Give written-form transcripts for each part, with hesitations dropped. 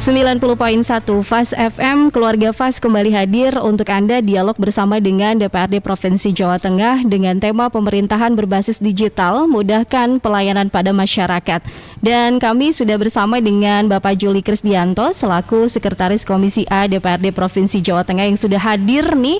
90.1 Fast FM, Keluarga Fast kembali hadir untuk Anda dialog bersama dengan DPRD Provinsi Jawa Tengah dengan tema pemerintahan berbasis digital, mudahkan pelayanan pada masyarakat. Dan kami sudah bersama dengan Bapak Juli Krisdianto selaku Sekretaris Komisi A DPRD Provinsi Jawa Tengah yang sudah hadir nih,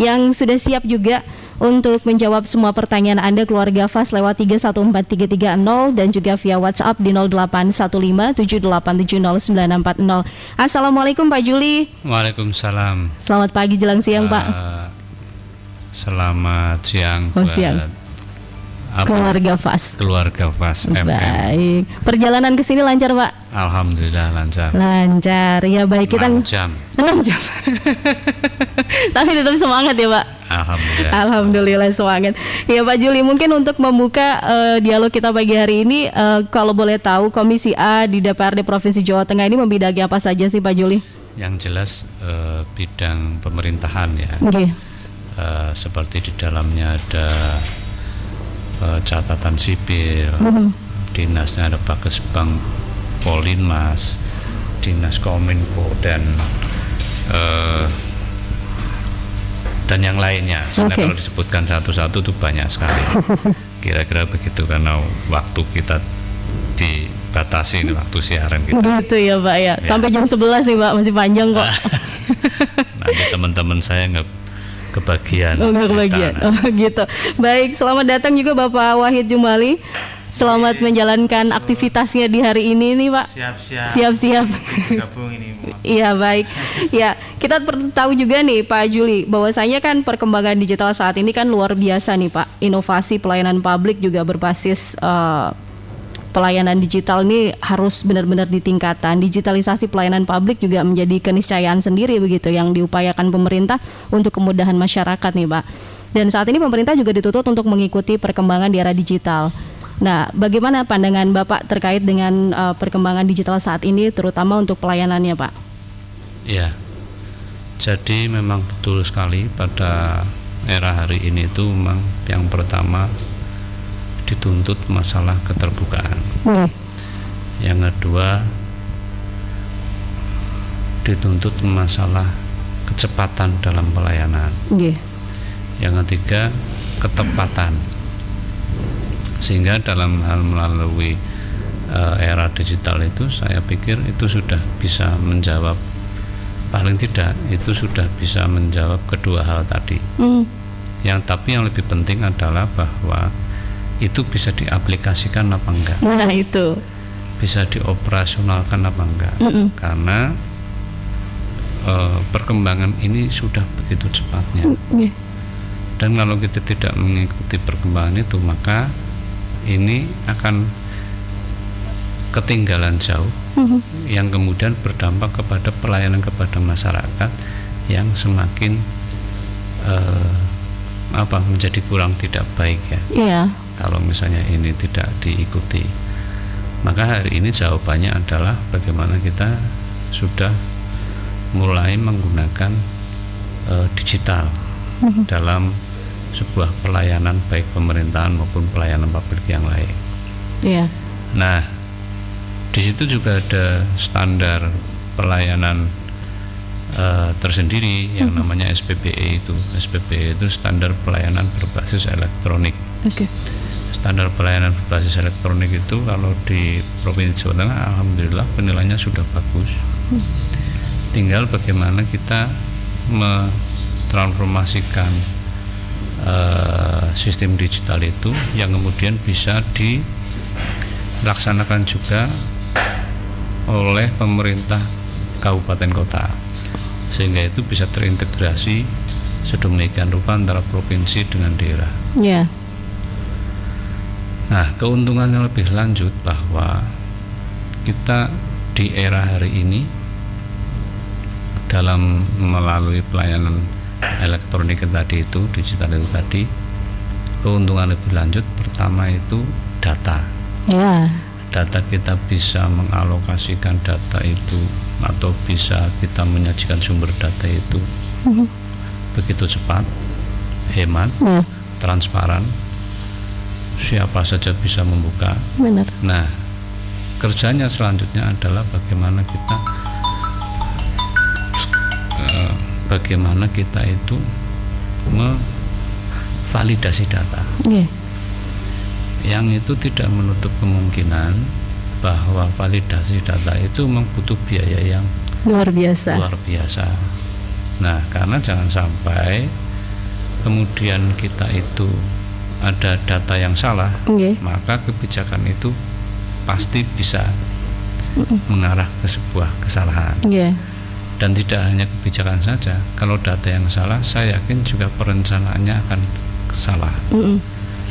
yang sudah siap juga untuk menjawab semua pertanyaan Anda keluarga Fast lewat 314330 dan juga via WhatsApp di 081578709640. Assalamualaikum Pak Juli. Waalaikumsalam. Selamat pagi jelang siang Pak. Selamat siang keluarga Fast. Keluarga Fast FM. Baik. Perjalanan ke sini lancar Pak? Alhamdulillah lancar. Lancar. Ya baik, kita 6 jam. Tapi tetap semangat ya Pak. Alhamdulillah. Alhamdulillah semangat. Ya Pak Juli, mungkin untuk membuka dialog kita pagi hari ini, kalau boleh tahu Komisi A di DPRD Provinsi Jawa Tengah ini membidangi apa saja sih Pak Juli? Yang jelas bidang pemerintahan ya. Okay. Seperti di dalamnya ada catatan sipil, dinasnya ada Bakesbang Polinmas, Dinas Kominfo dan yang lainnya. Soalnya kalau disebutkan satu-satu itu banyak sekali. Kira-kira begitu karena waktu kita dibatasi nih, waktu siaran kita. Begitu ya Pak ya. Sampai jam 11 nih Pak, masih panjang kok. Nanti teman-teman saya nggak kebagian. Nggak kebagian. Gitu. Baik, selamat datang juga Bapak Wahid Jumali. Selamat menjalankan aktivitasnya di hari ini nih Pak. Siap-siap. Gabung ini. Iya baik. Ya, kita tahu juga nih Pak Juli, bahwasanya kan perkembangan digital saat ini kan luar biasa nih Pak. Inovasi pelayanan publik juga berbasis pelayanan digital ini harus benar-benar ditingkatkan. Digitalisasi pelayanan publik juga menjadi keniscayaan sendiri begitu yang diupayakan pemerintah untuk kemudahan masyarakat nih Pak. Dan saat ini pemerintah juga dituntut untuk mengikuti perkembangan di era digital. Nah, bagaimana pandangan Bapak terkait dengan perkembangan digital saat ini, terutama untuk pelayanannya, Pak? Ya, jadi memang betul sekali pada era hari ini itu memang yang pertama dituntut masalah keterbukaan. Yang kedua dituntut masalah kecepatan dalam pelayanan. Yang ketiga ketepatan. Sehingga dalam hal melalui era digital itu saya pikir itu sudah bisa menjawab, paling tidak itu sudah bisa menjawab kedua hal tadi. Tapi yang lebih penting adalah bahwa itu bisa diaplikasikan apa enggak. Nah itu bisa dioperasionalkan apa enggak. Karena perkembangan ini sudah begitu cepatnya. Dan kalau kita tidak mengikuti perkembangan itu, maka ini akan ketinggalan jauh, yang kemudian berdampak kepada pelayanan kepada masyarakat yang semakin menjadi kurang tidak baik ya. Kalau misalnya ini tidak diikuti, maka hari ini jawabannya adalah bagaimana kita sudah mulai menggunakan digital dalam sebuah pelayanan baik pemerintahan maupun pelayanan publik yang lain. Nah, di situ juga ada standar pelayanan tersendiri yang namanya SPPE itu. SPPE itu standar pelayanan berbasis elektronik. Standar pelayanan berbasis elektronik itu kalau di Provinsi Jawa Tengah alhamdulillah penilaiannya sudah bagus. Tinggal bagaimana kita mentransformasikan sistem digital itu yang kemudian bisa dilaksanakan juga oleh pemerintah kabupaten kota, sehingga itu bisa terintegrasi sedemikian rupa antara provinsi dengan daerah. Nah, keuntungan yang lebih lanjut bahwa kita di era hari ini dalam melalui pelayanan elektronik tadi itu, digital itu tadi, keuntungan lebih lanjut pertama itu data. Data kita bisa mengalokasikan data itu atau bisa kita menyajikan sumber data itu begitu cepat, hemat, transparan, siapa saja bisa membuka. Nah, kerjanya selanjutnya adalah bagaimana kita bagaimana kita itu validasi data. Yang itu tidak menutup kemungkinan bahwa validasi data itu memang butuh biaya yang luar biasa. Nah, karena jangan sampai kemudian kita itu ada data yang salah, maka kebijakan itu pasti bisa mengarah ke sebuah kesalahan. Dan tidak hanya kebijakan saja, kalau data yang salah, saya yakin juga perencanaannya akan salah.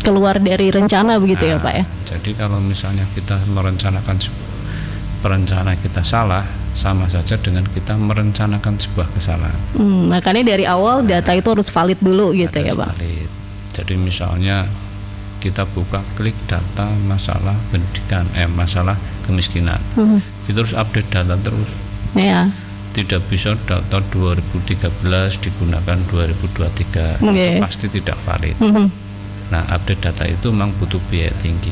Keluar dari rencana begitu ya Pak ya. Jadi kalau misalnya kita merencanakan perencanaan kita salah, sama saja dengan kita merencanakan sebuah kesalahan. Makanya dari awal data itu harus valid dulu gitu ya Pak. Valid. Jadi misalnya kita buka klik data masalah pendidikan, masalah kemiskinan, kita harus update data terus. Tidak bisa data 2013 digunakan 2023, itu pasti tidak valid. Nah, update data itu memang butuh biaya tinggi.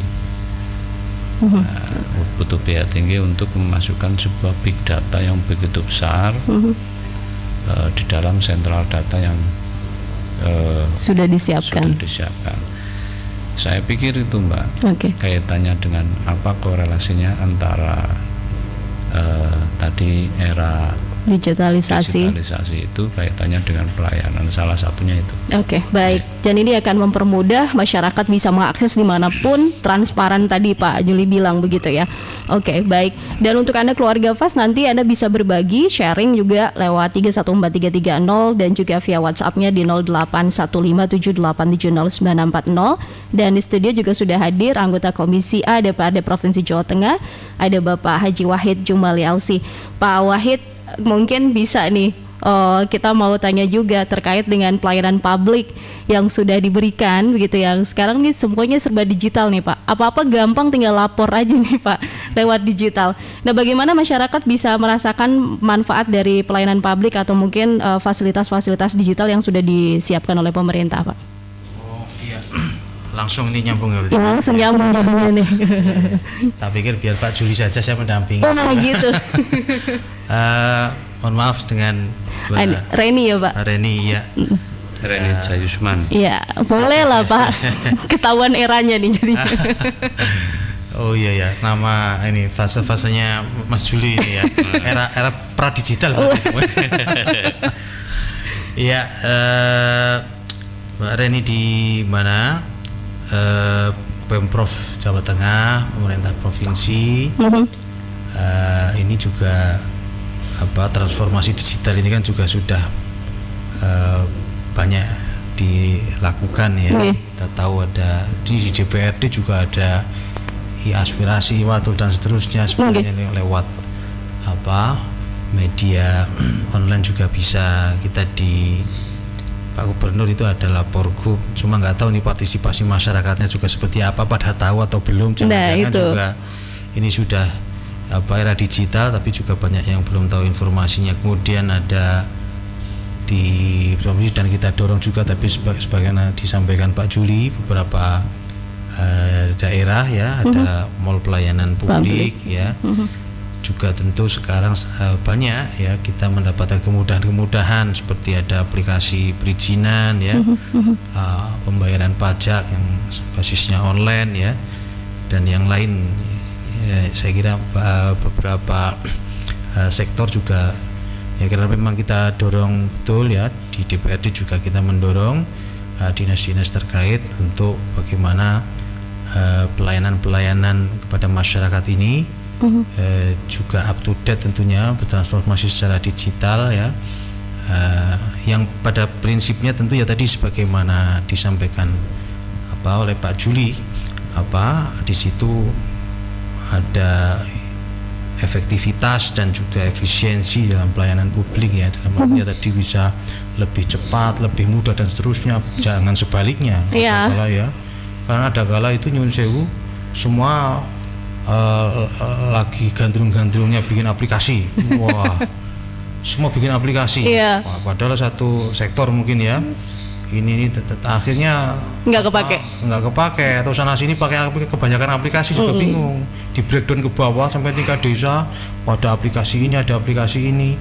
Butuh biaya tinggi untuk memasukkan sebuah big data yang begitu besar di dalam sentral data yang sudah disiapkan. Saya pikir itu Mbak, kaitannya dengan apa korelasinya antara tadi era digitalisasi itu kaitannya dengan pelayanan, salah satunya itu. Baik. Dan ini akan mempermudah masyarakat bisa mengakses dimanapun, transparan tadi Pak Juli bilang begitu ya. Baik. Dan untuk Anda keluarga FAS, nanti Anda bisa berbagi, sharing juga lewat 314330 dan juga via WhatsApp-nya di 081578709640. Dan di studio juga sudah hadir anggota Komisi A DPRD Provinsi Jawa Tengah, ada Bapak Haji Wahid Jumali LC. Pak Wahid, mungkin bisa nih kita mau tanya juga terkait dengan pelayanan publik yang sudah diberikan begitu ya. Sekarang nih semuanya serba digital nih Pak. Apa-apa gampang tinggal lapor aja nih Pak lewat digital. Nah, bagaimana masyarakat bisa merasakan manfaat dari pelayanan publik atau mungkin fasilitas-fasilitas digital yang sudah disiapkan oleh pemerintah Pak? Langsung ini nyambung ya. Langsung nyambung jadinya nih. Tak pikir biar Pak Juli saja saya mendampingi. Gitu. Mohon maaf dengan Reni ya Pak. Reni ya. Reni Jayusman. Iya, boleh lah Pak. Ketahuan eranya nih jadinya. Oh iya, nama ini fase-fasenya Mas Juli ini ya. Era pra digital. Iya, Mbak Reni di mana? Pemprov Jawa Tengah, pemerintah provinsi, ini juga transformasi digital ini kan juga sudah banyak dilakukan ya. Kita tahu ada di DPRD juga ada aspirasi Watul dan seterusnya sebenarnya lewat media online juga bisa. Kita di Pak Gubernur itu ada Laporgub, cuma nggak tahu nih partisipasi masyarakatnya juga seperti apa, pada tahu atau belum. Jangan-jangan juga ini sudah era digital tapi juga banyak yang belum tahu informasinya. Kemudian ada di provinsi dan kita dorong juga, tapi sebagaimana disampaikan Pak Juli, beberapa daerah ya ada mall pelayanan publik ya. Juga tentu sekarang banyak ya kita mendapatkan kemudahan-kemudahan seperti ada aplikasi perizinan ya, pembayaran pajak yang basisnya online ya, dan yang lain ya. Saya kira beberapa sektor juga ya, karena memang kita dorong betul ya, di DPRD juga kita mendorong dinas-dinas terkait untuk bagaimana pelayanan-pelayanan kepada masyarakat ini juga up to date tentunya, bertransformasi secara digital ya, yang pada prinsipnya tentu ya tadi sebagaimana disampaikan oleh Pak Juli, di situ ada efektivitas dan juga efisiensi dalam pelayanan publik ya, dalam artinya tadi bisa lebih cepat, lebih mudah dan seterusnya. Jangan sebaliknya. Ada kala ya, karena ada kala itu nyun sewu semua lagi gandrung-gandrungnya bikin aplikasi. Wah, semua bikin aplikasi. Wah, padahal satu sektor mungkin ya, ini akhirnya nggak kepake atau sana sini pakai kebanyakan aplikasi juga bingung. Di breakdown ke bawah sampai tingkat desa, ada aplikasi ini, ada aplikasi ini.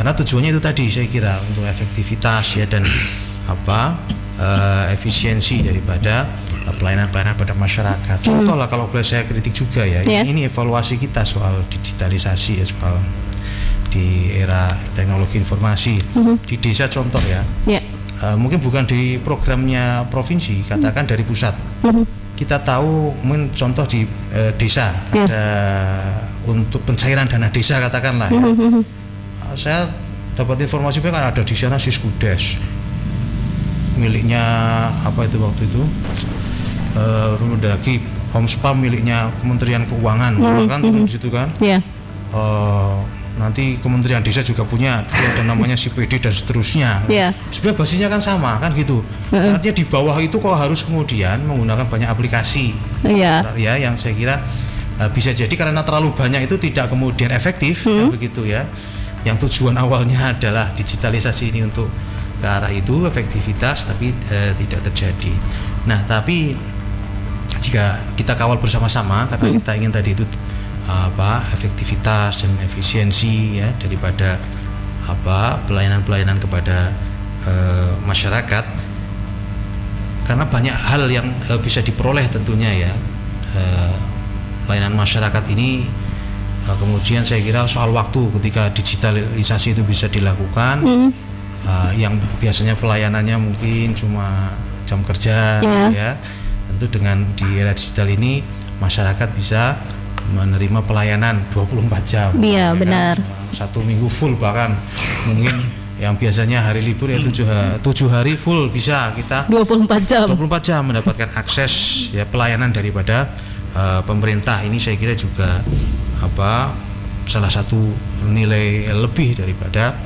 Karena tujuannya itu tadi saya kira untuk efektivitas ya dan efisiensi daripada pelayanan-pelayanan pada masyarakat. Contoh lah kalau boleh saya kritik juga ya, ini evaluasi kita soal digitalisasi ya, soal di era teknologi informasi di desa contoh ya. Mungkin bukan di programnya provinsi, katakan dari pusat. Kita tahu mungkin contoh di desa ada untuk pencairan dana desa katakanlah ya. Saya dapat informasi kan ada di sana Siskudes miliknya apa itu waktu itu Mendagri Homspa miliknya Kementerian Keuangan kan di situ kan. Nanti Kementerian Desa juga punya ada namanya CPD dan seterusnya. Sebenarnya basisnya kan sama kan gitu. Artinya di bawah itu kok harus kemudian menggunakan banyak aplikasi. Ya yang saya kira bisa jadi karena terlalu banyak itu tidak kemudian efektif kan begitu ya. Yang tujuan awalnya adalah digitalisasi ini untuk ke arah itu efektivitas tapi tidak terjadi. Nah, tapi jika kita kawal bersama-sama karena kita ingin tadi itu efektivitas dan efisiensi ya daripada pelayanan-pelayanan kepada masyarakat, karena banyak hal yang bisa diperoleh tentunya ya. Pelayanan masyarakat ini kemudian saya kira soal waktu ketika digitalisasi itu bisa dilakukan. Yang biasanya pelayanannya mungkin cuma jam kerja ya, tentu dengan di era digital ini masyarakat bisa menerima pelayanan 24 jam. Iya benar. Satu minggu full bahkan mungkin yang biasanya hari libur ya 7 hari full bisa kita 24 jam mendapatkan akses ya pelayanan daripada pemerintah. Ini saya kira juga salah satu nilai lebih daripada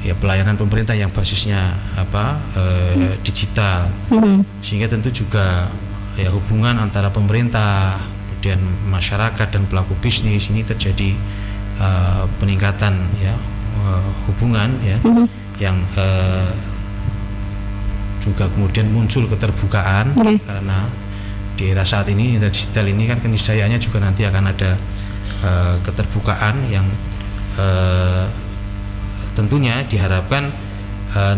ya pelayanan pemerintah yang basisnya digital, sehingga tentu juga ya hubungan antara pemerintah kemudian masyarakat dan pelaku bisnis ini terjadi peningkatan ya hubungan ya yang juga kemudian muncul keterbukaan karena di era saat ini digital ini kan keniscayaannya juga nanti akan ada keterbukaan yang tentunya diharapkan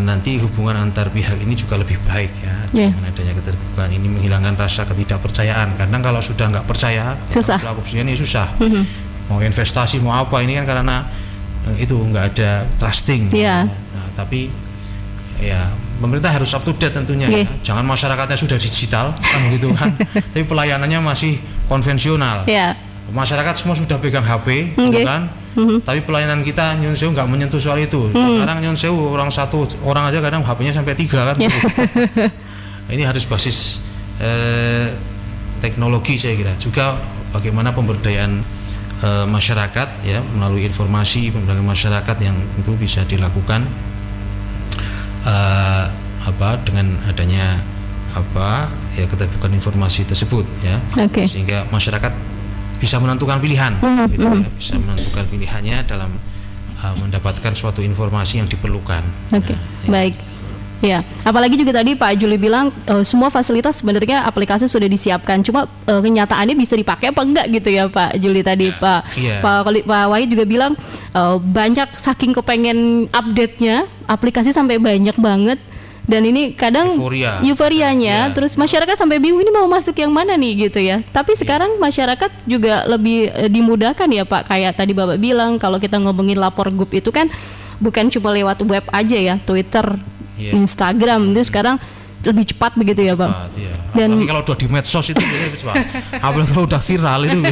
nanti hubungan antar pihak ini juga lebih baik ya dengan adanya keterbukaan ini menghilangkan rasa ketidakpercayaan. Karena kalau sudah nggak percaya pelaku bisnis ini susah mau investasi mau apa ini kan karena itu nggak ada trusting. Nah, tapi ya pemerintah harus up to date tentunya ya. Jangan masyarakatnya sudah digital kan gitu kan tapi pelayanannya masih konvensional. Masyarakat semua sudah pegang HP, gitu kan? Tapi pelayanan kita Nyun Sewu nggak menyentuh soal itu. Sekarang Nyun Sewu satu orang aja kadang HP-nya sampai 3 kan? Ini harus basis teknologi saya kira. Juga bagaimana pemberdayaan masyarakat ya melalui informasi pemberdayaan masyarakat yang tentu bisa dilakukan dengan adanya keterbukaan informasi tersebut ya, sehingga masyarakat bisa menentukan pilihan, gitu ya, bisa menentukan pilihannya dalam mendapatkan suatu informasi yang diperlukan. Baik. Ya, apalagi juga tadi Pak Juli bilang semua fasilitas sebenarnya aplikasi sudah disiapkan, cuma kenyataannya bisa dipakai apa enggak gitu ya Pak Juli tadi. Pak Wahid juga bilang banyak saking kepengen update-nya aplikasi sampai banyak banget. Dan ini kadang euforianya, terus masyarakat sampai bingung ini mau masuk yang mana nih gitu ya. Tapi sekarang masyarakat juga lebih dimudahkan ya Pak. Kayak tadi Bapak bilang kalau kita ngomongin lapor GUP itu kan bukan cuma lewat web aja ya, Twitter, Instagram itu sekarang lebih cepat begitu ya Bang. Dan kalau udah di medsos itu cepat. Apalagi kalau udah viral itu.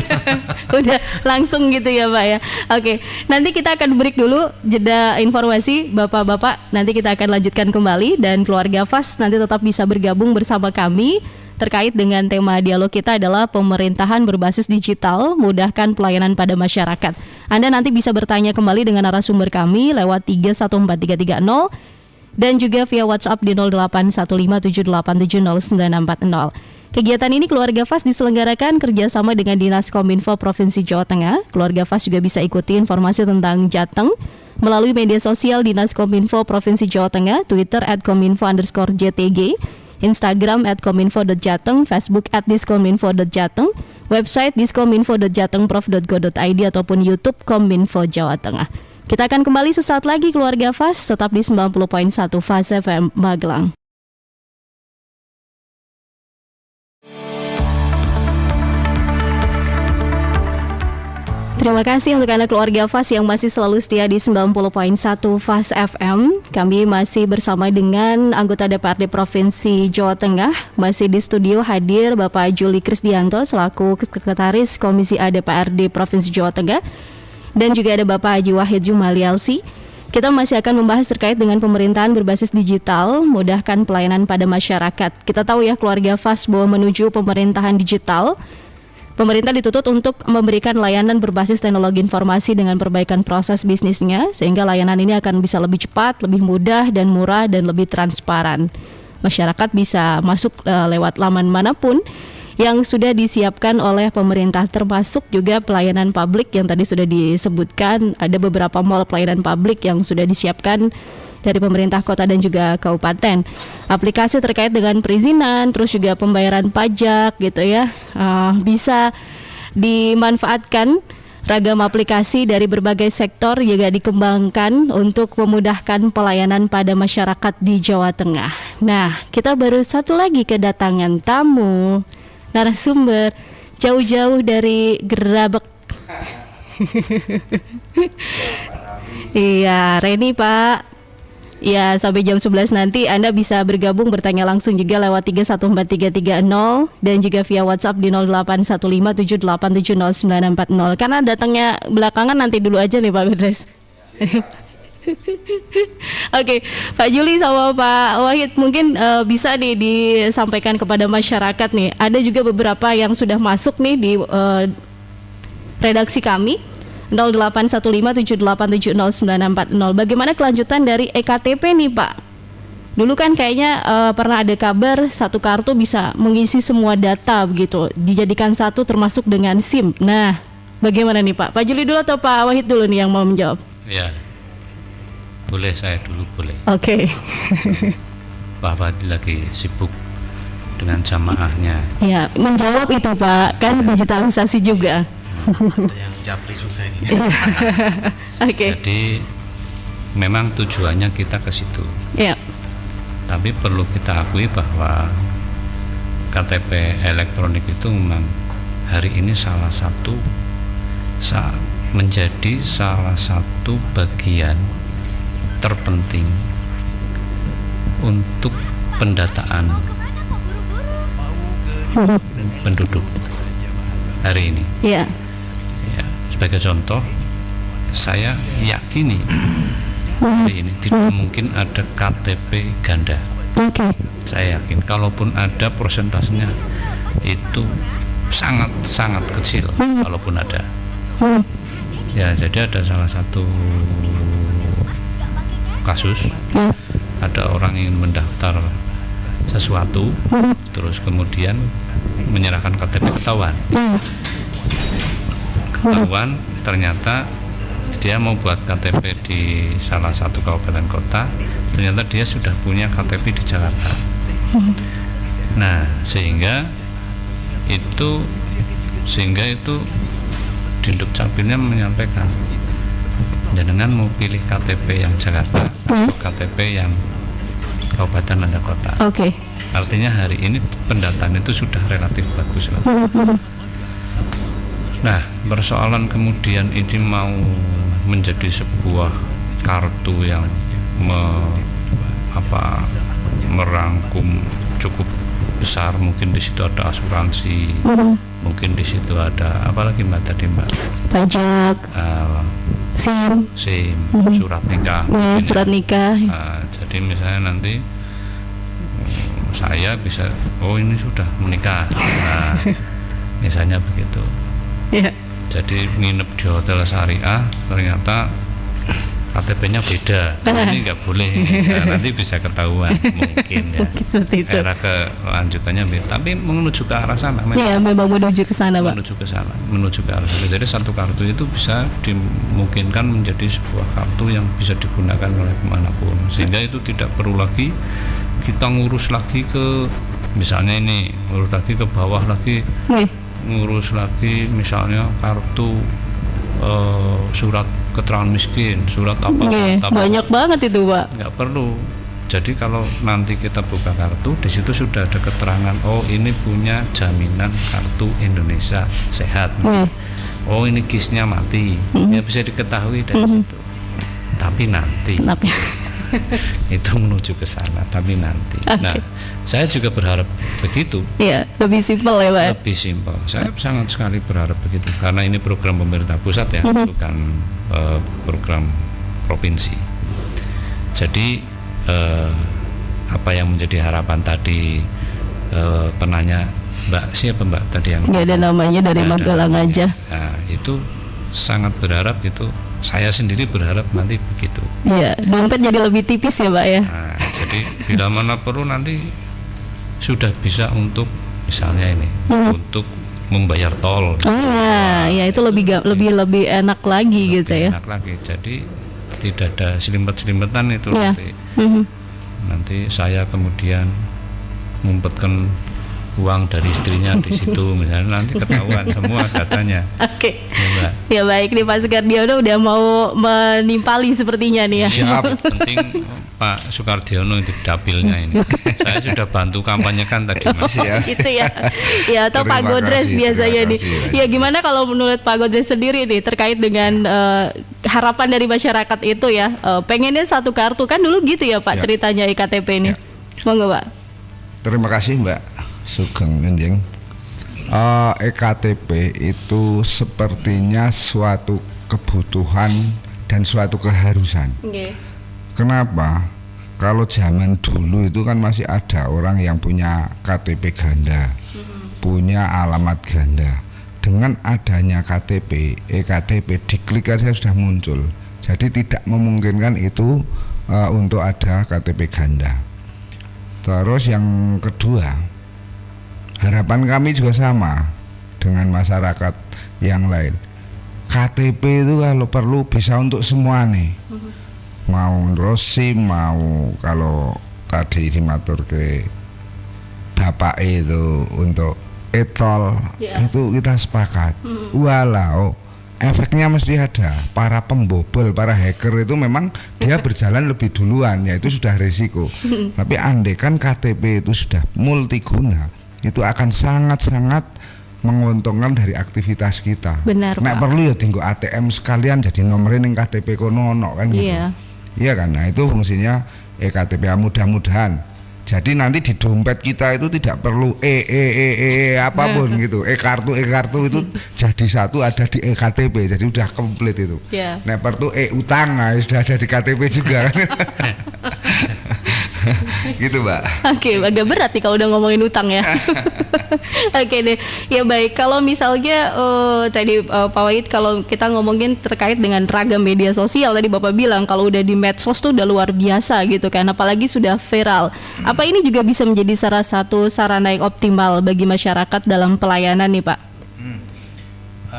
Udah langsung gitu ya Pak ya. Oke, nanti kita akan break dulu jeda informasi Bapak-bapak. Nanti kita akan lanjutkan kembali dan keluarga FAS nanti tetap bisa bergabung bersama kami terkait dengan tema dialog kita adalah pemerintahan berbasis digital, mudahkan pelayanan pada masyarakat. Anda nanti bisa bertanya kembali dengan narasumber kami lewat 314330 dan juga via WhatsApp di 081578709640. Kegiatan ini Keluarga FAS diselenggarakan kerjasama dengan Dinas Kominfo Provinsi Jawa Tengah. Keluarga FAS juga bisa ikuti informasi tentang Jateng melalui media sosial Dinas Kominfo Provinsi Jawa Tengah, Twitter @kominfo_jtg, Instagram @kominfo.jateng, Facebook @diskominfo.jateng, website diskominfo.jatengprof.go.id ataupun YouTube Kominfo Jawa Tengah. Kita akan kembali sesaat lagi keluarga Fas, tetap di 90.1 Fas FM Magelang. Terima kasih untuk Anda keluarga Fas yang masih selalu setia di 90.1 Fas FM. Kami masih bersama dengan anggota DPRD Provinsi Jawa Tengah. Masih di studio hadir Bapak Juli Krisdianto selaku Sekretaris Komisi A DPRD Provinsi Jawa Tengah. Dan juga ada Bapak Haji Wahid Jumali LC. Kita masih akan membahas terkait dengan pemerintahan berbasis digital, mudahkan pelayanan pada masyarakat. Kita tahu ya keluarga Fas bahwa menuju pemerintahan digital, pemerintah dituntut untuk memberikan layanan berbasis teknologi informasi dengan perbaikan proses bisnisnya, sehingga layanan ini akan bisa lebih cepat, lebih mudah dan murah dan lebih transparan. Masyarakat bisa masuk lewat laman manapun yang sudah disiapkan oleh pemerintah, termasuk juga pelayanan publik yang tadi sudah disebutkan. Ada beberapa mall pelayanan publik yang sudah disiapkan dari pemerintah kota dan juga kabupaten. Aplikasi terkait dengan perizinan, terus juga pembayaran pajak gitu ya, bisa dimanfaatkan. Ragam aplikasi dari berbagai sektor juga dikembangkan untuk memudahkan pelayanan pada masyarakat di Jawa Tengah. Nah, kita baru satu lagi kedatangan tamu narasumber jauh-jauh dari Gerabek. Iya, Reni Pak. Ya, sampai jam 11 nanti Anda bisa bergabung bertanya langsung juga lewat 314330 dan juga via WhatsApp di 081578700940. Karena datangnya belakangan nanti dulu aja nih Pak Bedres. Oke, Pak Juli sama Pak Wahid mungkin bisa nih disampaikan kepada masyarakat nih. Ada juga beberapa yang sudah masuk nih di redaksi kami 081578700940. Bagaimana kelanjutan dari EKTP nih Pak? Dulu kan kayaknya pernah ada kabar satu kartu bisa mengisi semua data begitu, dijadikan satu termasuk dengan SIM. Nah, bagaimana nih Pak? Pak Juli dulu atau Pak Wahid dulu nih yang mau menjawab? Ya. Boleh, saya dulu boleh. Oke. Pak Fadil lagi sibuk dengan jamaahnya. Ya, menjawab itu Pak, kan digitalisasi juga. Ada yang japri juga ini. Oke. Jadi memang tujuannya kita ke situ. Ya. Tapi perlu kita akui bahwa KTP elektronik itu memang hari ini menjadi salah satu bagian terpenting untuk pendataan penduduk hari ini. Ya. Ya, sebagai contoh, saya yakini hari ini tidak mungkin ada KTP ganda. Oke. Saya yakin, kalaupun ada persentasenya itu sangat kecil, kalaupun ada. Ya, jadi ada salah satu kasus, ada orang ingin mendaftar sesuatu, terus kemudian menyerahkan KTP ketahuan, ternyata dia mau buat KTP di salah satu kabupaten kota, ternyata dia sudah punya KTP di Jakarta. Nah, sehingga itu Dinduk Capilnya menyampaikan, jangan mau pilih KTP yang Jakarta atau KTP yang kabupaten atau kota. Oke. Artinya hari ini pendataan itu sudah relatif bagus lah. Nah, persoalan kemudian ini mau menjadi sebuah kartu yang merangkum cukup besar, mungkin di situ ada asuransi, mungkin di situ ada apalagi Mbak tadi Mbak, pajak, SIM, surat nikah, surat nikah. Jadi misalnya nanti saya bisa, oh ini sudah menikah, nah, misalnya begitu. Yeah. Jadi nginep di hotel syariah, ternyata KTP-nya beda, ini nggak boleh. Nah, nanti bisa ketahuan mungkin ya. Era kelanjutannya beda, tapi menuju ke arah sana. Ya, memang menuju ke sana, Pak. Menuju ke arah sana. Jadi satu kartu itu bisa dimungkinkan menjadi sebuah kartu yang bisa digunakan oleh kemanapun, sehingga itu tidak perlu lagi kita ngurus lagi ke, misalnya ini ngurus lagi ke bawah lagi, ngurus lagi misalnya kartu surat keterangan miskin, surat apa, banyak banget itu Pak. Nggak perlu. Jadi kalau nanti kita buka kartu, di situ sudah ada keterangan, oh ini punya jaminan kartu Indonesia Sehat, oh ini KIS-nya mati, ya bisa diketahui dari situ. Tapi nanti itu menuju ke sana, tapi nanti. Nah, saya juga berharap begitu. Iya, lebih simpel ya Pak. Lebih simpel. Saya sangat sekali berharap begitu, karena ini program pemerintah pusat ya, bukan program provinsi. Jadi apa yang menjadi harapan tadi penanya Mbak siapa Mbak tadi yang nggak ada namanya dari Magelang aja. Nah, itu sangat berharap itu. Saya sendiri berharap nanti begitu. Iya, dompet jadi lebih tipis ya Pak ya. Nah, jadi bila mana perlu nanti sudah bisa untuk misalnya ini untuk membayar tol. Ya itu lebih enak lagi gitu ya. Enak lagi. Jadi tidak ada selimpet-selimpetan itu nanti. Nanti saya kemudian ngumpetkan uang dari istrinya di situ misalnya, nanti ketahuan semua datanya. Oke. Ya baik nih Pak Sukardiono udah mau menimpali sepertinya nih ya. Siap, penting Pak Sukardiono itu dapilnya ini. Saya sudah bantu kampanyekan tadi Mas ya. Itu ya. Ya atau Pak Godres biasanya nih. Ya gimana kalau menurut Pak Godres sendiri nih terkait dengan harapan dari masyarakat itu ya, pengennya satu kartu kan dulu gitu ya Pak ceritanya iktp ini. Monggo Pak. Terima kasih Mbak Sugeng Enjing. EKTP itu sepertinya suatu kebutuhan dan suatu keharusan. Kenapa? Kalau zaman dulu itu kan masih ada orang yang punya KTP ganda, punya alamat ganda. Dengan adanya KTP, EKTP diklik aja sudah muncul. Jadi tidak memungkinkan itu untuk ada KTP ganda. Terus yang kedua, harapan kami juga sama dengan masyarakat yang lain. KTP itu kalau perlu bisa untuk semua nih. Mau SIM, mau kalau tadi dimatur ke Bapak itu untuk e-tol, itu kita sepakat. Walau efeknya mesti ada. Para pembobol, para hacker itu memang dia berjalan lebih duluan, ya itu sudah risiko. Tapi andai kan KTP itu sudah multiguna, itu akan sangat-sangat menguntungkan dari aktivitas kita. Benar, Nek Pak. perlu ya tinggal ATM sekalian jadi nomorin yang KTP kono kan gitu. Iya kan, nah itu fungsinya EKTP. Mudah-mudahan jadi nanti di dompet kita itu tidak perlu apapun gitu. E-kartu itu jadi satu ada di EKTP, jadi udah komplit itu. Nek perlu utang, nah sudah ada di KTP juga. Gitu Mbak. Oke, agak berat nih kalau udah ngomongin utang ya. Oke deh, ya baik. Kalau misalnya tadi Pak Wahid, kalau kita ngomongin terkait dengan ragam media sosial, tadi Bapak bilang kalau udah di medsos tuh udah luar biasa gitu kan, apalagi sudah viral. Apa ini juga bisa menjadi salah satu sarana yang optimal bagi masyarakat dalam pelayanan nih Pak?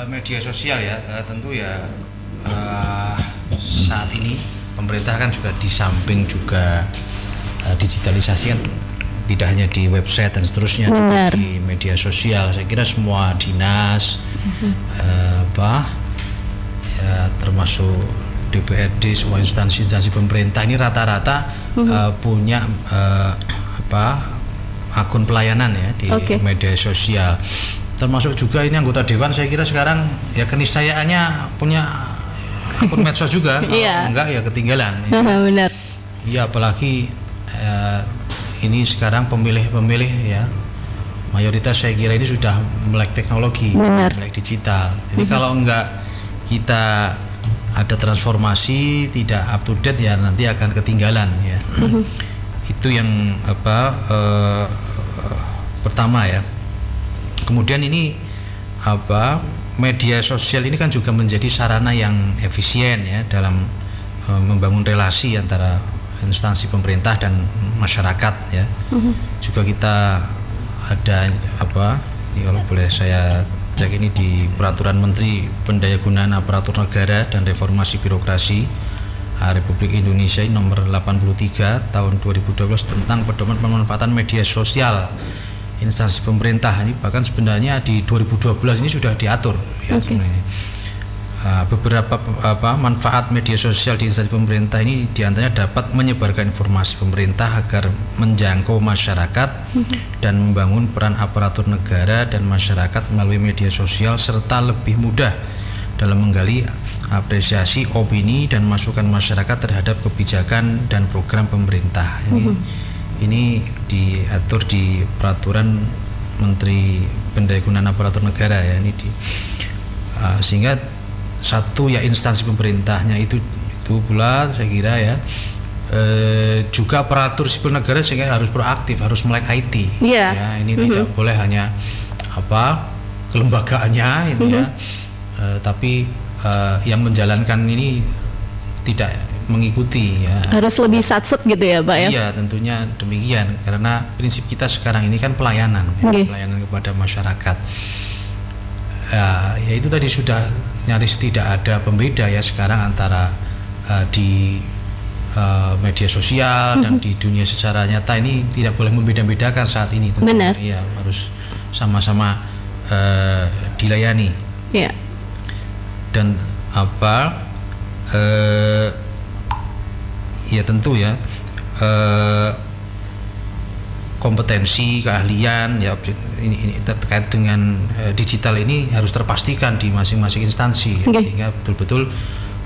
Media sosial ya, tentu ya saat ini pemerintah kan juga di samping juga digitalisasi kan tidak hanya di website dan seterusnya, juga di media sosial. Saya kira semua dinas termasuk DPRD, semua instansi pemerintah ini rata-rata punya akun pelayanan ya di media sosial. Termasuk juga ini anggota dewan, saya kira sekarang ya keniscayaannya punya akun medsos juga. Kalau enggak ya ketinggalan. Benar. Iya, apalagi ini sekarang pemilih ya mayoritas saya kira ini sudah melek teknologi, melek digital. Jadi kalau enggak kita ada transformasi tidak up to date ya nanti akan ketinggalan ya. Itu yang pertama ya. Kemudian ini media sosial ini kan juga menjadi sarana yang efisien ya dalam membangun relasi antara instansi pemerintah dan masyarakat ya. Juga kita ada ini kalau boleh saya cek ini di Peraturan Menteri Pendayagunaan Aparatur Negara dan Reformasi Birokrasi Republik Indonesia nomor 83 tahun 2012 tentang pedoman pemanfaatan media sosial instansi pemerintah. Ini bahkan sebenarnya di 2012 ini sudah diatur ya sebenarnya. beberapa manfaat media sosial di instansi pemerintah ini diantaranya dapat menyebarkan informasi pemerintah agar menjangkau masyarakat dan membangun peran aparatur negara dan masyarakat melalui media sosial serta lebih mudah dalam menggali apresiasi, opini dan masukan masyarakat terhadap kebijakan dan program pemerintah. Ini diatur di peraturan Menteri Pendayagunaan Aparatur Negara ya, ini sehingga satu ya instansi pemerintahnya itu pula saya kira ya juga aparatur sipil negara sehingga harus proaktif, harus melek IT. Ya, ini tidak boleh hanya kelembagaannya ini ya, tapi yang menjalankan ini tidak mengikuti ya. Harus lebih satset gitu ya Pak ya? Iya tentunya demikian, karena prinsip kita sekarang ini kan pelayanan pelayanan kepada masyarakat. Ya itu tadi sudah nyaris tidak ada pembeda ya sekarang antara di media sosial dan di dunia secara nyata ini tidak boleh membeda-bedakan saat ini. Benar. Ya harus sama-sama dilayani. Ya. Dan ya tentu ya kompetensi, keahlian ya ini terkait dengan digital ini harus terpastikan di masing-masing instansi sehingga betul-betul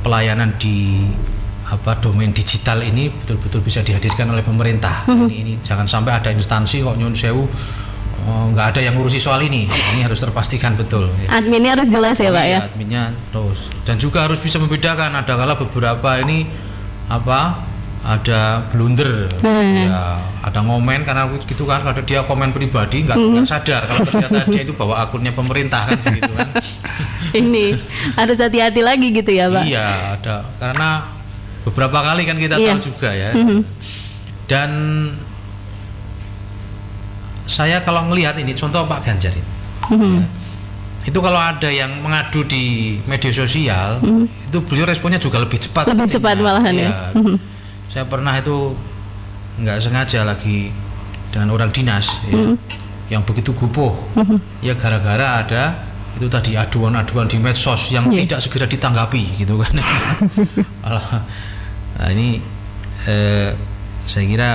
pelayanan di domain digital ini betul-betul bisa dihadirkan oleh pemerintah. Ini jangan sampai ada instansi kok nyun sewu nggak ada yang ngurusi soal ini harus terpastikan betul ya. Adminnya harus jelas ya Pak ya? Adminnya terus, dan juga harus bisa membedakan ada kala beberapa ini ada blunder ya, ada ngomen karena gitu kan, kalau dia komen pribadi nggak sadar kalau ternyata dia itu bawa akunnya pemerintah kan begitu kan. Ini harus hati-hati lagi gitu ya Pak? Iya ada, karena beberapa kali kan kita tahu juga ya. Dan saya kalau melihat ini contoh Pak Ganjar ini ya, itu kalau ada yang mengadu di media sosial itu beliau responnya juga lebih cepat malahan ya. Saya pernah itu nggak sengaja lagi dengan orang dinas ya, yang begitu gupuh ya gara-gara ada itu tadi aduan-aduan di medsos yang tidak segera ditanggapi gitu kan. Nah ini saya kira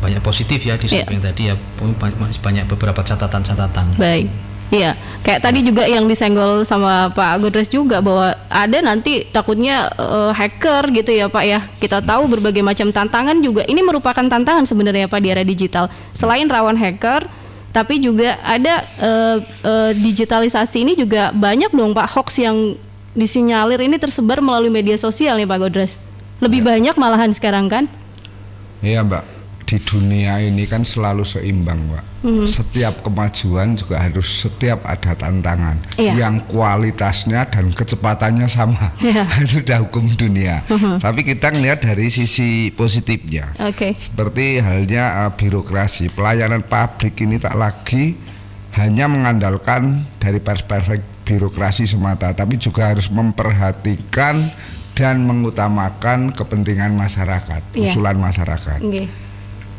banyak positif ya di samping tadi ya masih banyak beberapa catatan-catatan. Baik. Iya, kayak tadi juga yang disenggol sama Pak Godres juga bahwa ada nanti takutnya hacker gitu ya Pak ya. Kita tahu berbagai macam tantangan juga. Ini merupakan tantangan sebenarnya Pak di era digital. Selain rawan hacker, tapi juga ada digitalisasi ini juga banyak dong Pak hoax yang disinyalir ini tersebar melalui media sosial nih Pak Godres. Lebih banyak malahan sekarang kan? Iya Mbak. Di dunia ini kan selalu seimbang Pak. Setiap kemajuan juga harus setiap ada tantangan yang kualitasnya dan kecepatannya sama. Itu udah hukum dunia. Tapi kita ngelihat dari sisi positifnya. Seperti halnya birokrasi, pelayanan publik ini tak lagi hanya mengandalkan dari perspektif birokrasi semata, tapi juga harus memperhatikan dan mengutamakan kepentingan masyarakat, usulan masyarakat.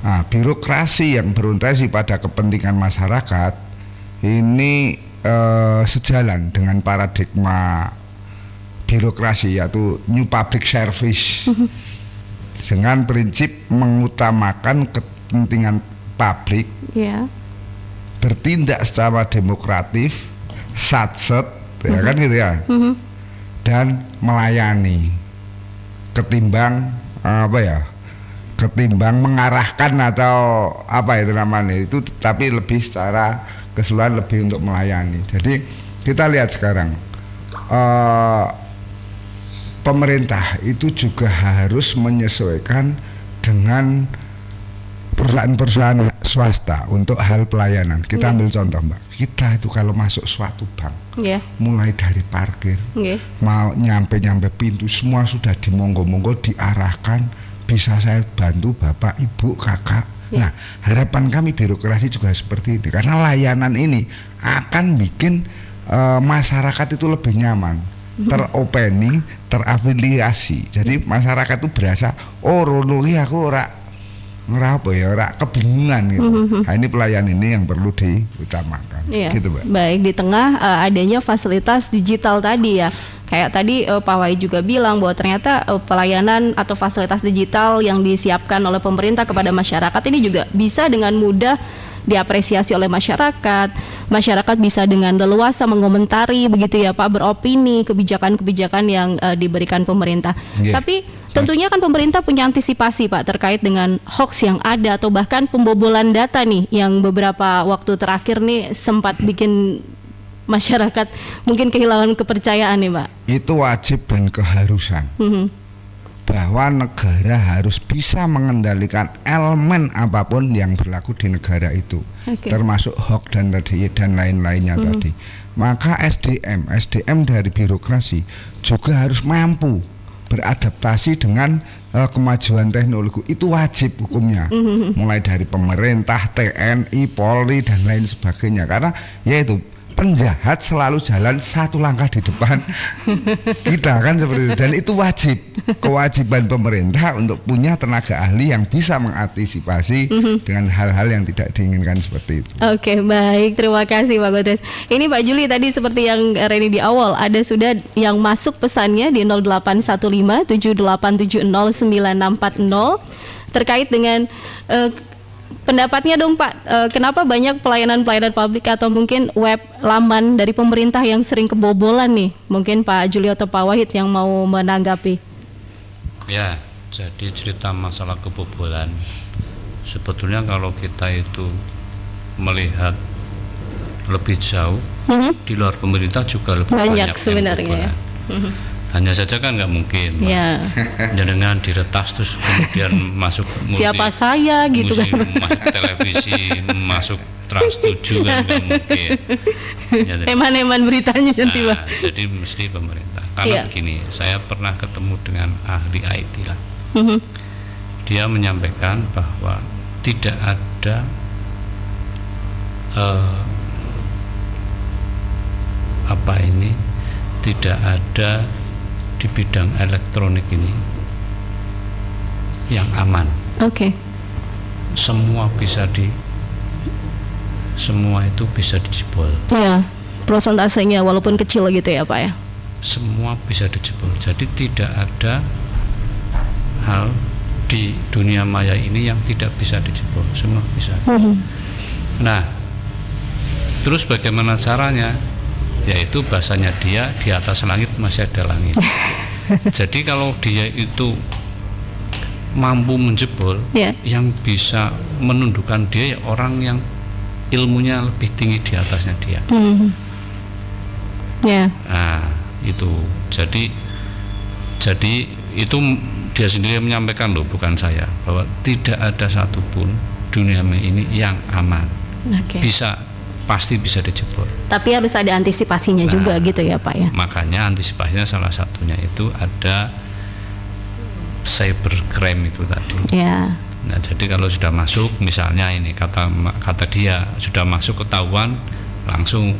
Nah, birokrasi yang berorientasi pada kepentingan masyarakat ini sejalan dengan paradigma birokrasi yaitu New Public Service dengan prinsip mengutamakan kepentingan publik, bertindak secara demokratif, satset, ya kan gitu ya, dan melayani ketimbang ketimbang mengarahkan atau apa itu namanya itu, tapi lebih secara keseluruhan lebih untuk melayani. Jadi kita lihat sekarang pemerintah itu juga harus menyesuaikan dengan perusahaan-perusahaan swasta untuk hal pelayanan. Kita ambil contoh Mbak, kita itu kalau masuk suatu bank mulai dari parkir mau nyampe pintu semua sudah dimonggo-monggo diarahkan, bisa saya bantu Bapak, Ibu, Kakak. Nah, harapan kami birokrasi juga seperti ini, karena layanan ini akan bikin masyarakat itu lebih nyaman, teropeni, terafiliasi. Jadi masyarakat itu berasa, oh rono iki aku ngerapo ya, ora kebingungan gitu. Nah, ini pelayan ini yang perlu diutamakan. Gitu, Mbak. Baik, di tengah adanya fasilitas digital tadi ya. Kayak tadi Pak Wahid juga bilang bahwa ternyata pelayanan atau fasilitas digital yang disiapkan oleh pemerintah kepada masyarakat ini juga bisa dengan mudah diapresiasi oleh masyarakat. Masyarakat bisa dengan leluasa mengomentari begitu ya Pak, beropini kebijakan-kebijakan yang diberikan pemerintah. Tapi tentunya kan pemerintah punya antisipasi Pak terkait dengan hoax yang ada atau bahkan pembobolan data nih yang beberapa waktu terakhir nih sempat bikin masyarakat mungkin kehilangan kepercayaan nih Pak. Itu wajib dan keharusan. Bahwa negara harus bisa mengendalikan elemen apapun yang berlaku di negara itu, termasuk hoax dan lain-lainnya tadi. Maka SDM dari birokrasi juga harus mampu beradaptasi dengan kemajuan teknologi. Itu wajib hukumnya, mulai dari pemerintah, TNI, Polri dan lain sebagainya. Karena yaitu penjahat selalu jalan satu langkah di depan kita kan seperti itu, dan itu wajib, kewajiban pemerintah untuk punya tenaga ahli yang bisa mengantisipasi dengan hal-hal yang tidak diinginkan seperti itu. Oke, baik, terima kasih Pak Godres. Ini Pak Juli tadi seperti yang Reni di awal, ada sudah yang masuk pesannya di 081578709640 terkait dengan pendapatnya dong Pak, kenapa banyak pelayanan publik atau mungkin web laman dari pemerintah yang sering kebobolan nih? Mungkin Pak Juli atau Pak Wahid yang mau menanggapi. Ya, jadi cerita masalah kebobolan, sebetulnya kalau kita itu melihat lebih jauh, di luar pemerintah juga lebih banyak sebenarnya. Hanya saja kan nggak mungkin, dengan diretas terus kemudian masuk siapa saya gitu kan, masuk televisi, masuk Trans 7 kan nggak mungkin. Eman-eman beritanya nanti Pak. Jadi mesti pemerintah. Karena begini, saya pernah ketemu dengan ahli IT lah. Dia menyampaikan bahwa tidak ada tidak ada di bidang elektronik ini yang aman. Semua itu bisa dijebol. Ya, prosentasenya walaupun kecil gitu ya Pak ya. Semua bisa dijebol. Jadi tidak ada hal di dunia maya ini yang tidak bisa dijebol. Semua bisa. Nah, terus bagaimana caranya? Yaitu bahasanya dia di atas langit masih ada langit. Jadi kalau dia itu mampu menjebol, yang bisa menundukkan dia ya orang yang ilmunya lebih tinggi di atasnya dia. Nah itu jadi itu dia sendiri menyampaikan loh, bukan saya, bahwa tidak ada satupun dunia ini yang aman. Pasti bisa dijebol. Tapi harus ada antisipasinya juga gitu ya Pak ya. Makanya antisipasinya salah satunya itu ada cybercrime itu tadi. Nah jadi kalau sudah masuk, misalnya ini kata dia sudah masuk ketahuan, langsung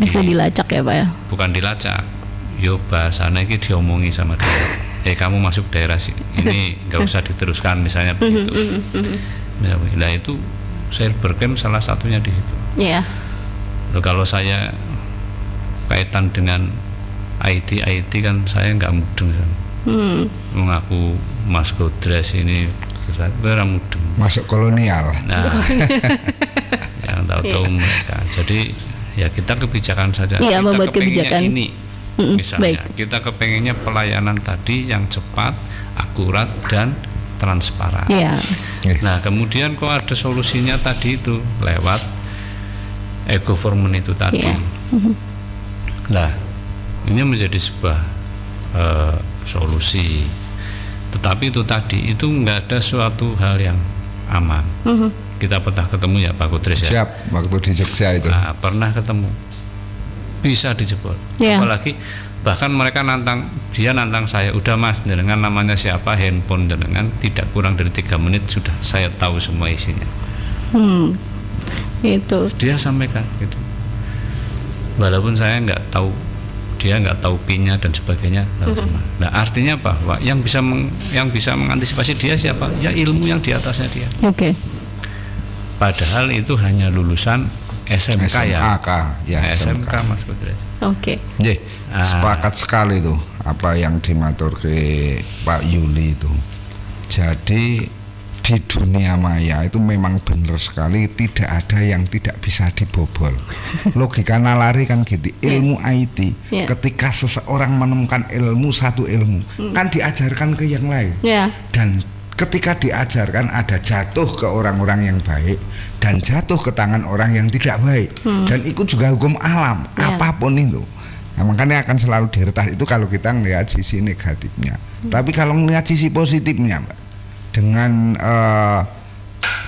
bisa dilacak ya Pak ya. Bukan dilacak, yo bahasanya ini diomongi sama dia. Kamu masuk daerah ini nggak usah diteruskan misalnya begitu. Nah itu cybercrime salah satunya di situ. Loh, kalau saya kaitan dengan IT kan saya nggak mudeng. Mengaku Mas Godres ini saya mudeng. Masuk kolonial. Nah, yang tahu mereka. Jadi ya kita kebijakan saja. Kita membuat kebijakan ini. Misalnya kita kepengennya pelayanan tadi yang cepat, akurat dan transparan. Nah kemudian kok ada solusinya tadi itu lewat e-government itu tadi. Nah ini menjadi sebuah solusi, tetapi itu tadi itu nggak ada suatu hal yang aman. Kita pernah ketemu ya Pak Godres ya. Siap, waktu di Jogja itu. Nah, pernah ketemu, bisa dijebol. Apalagi bahkan mereka nantang saya, udah Mas dengan namanya siapa, handphone dengan tidak kurang dari 3 menit sudah saya tahu semua isinya. Itu dia sampaikan gitu, walaupun saya nggak tahu dia nggak tahu PIN-nya dan sebagainya, tahu semua. Nah, artinya bahwa yang bisa mengantisipasi dia siapa? Ya ilmu yang di atasnya dia. Oke. Padahal itu hanya lulusan SMK ya. SMK Mas Badri. Oke. Sepakat sekali tuh apa yang dimatur ke Pak Yuli itu. Jadi di dunia maya itu memang benar sekali, tidak ada yang tidak bisa dibobol. Logika nalari kan gitu. Ilmu IT ketika seseorang menemukan satu ilmu kan diajarkan ke yang lain. Dan ketika diajarkan ada jatuh ke orang-orang yang baik dan jatuh ke tangan orang yang tidak baik. Dan itu juga hukum alam, apapun itu. Nah, makanya akan selalu diretas itu kalau kita melihat sisi negatifnya. Tapi kalau melihat sisi positifnya, Mbak, dengan